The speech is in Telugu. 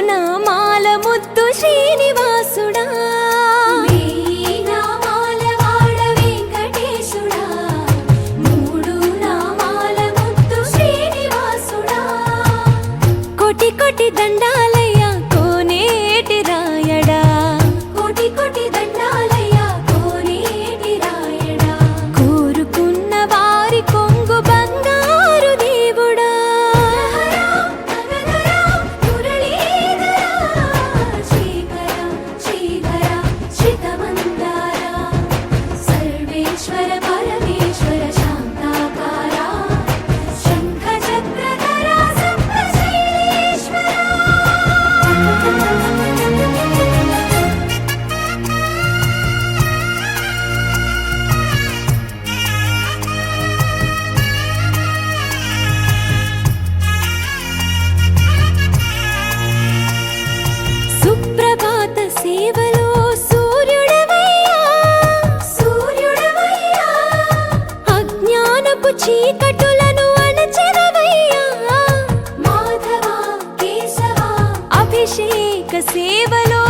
నామాల ముద్దు శ్రీనివాసుడా కోటి కోటి దండాలయ్యా కోనేటి రాయడా కోటి కోటి దండాలయ్యా కోనేటి రాయడా కోరుకున్న వారి కొంగు బంగారు దేవుడా సర్వేశ్వర పరమేశ్వర శాంతాకారా శంఖ చక్రధరా సుప్రభాత సేవలో సూర్యుడవయ్యా అజ్ఞానపు చీకటులను అణచెదవయ్యా మాధవ కేశవ అభిషేక సేవలో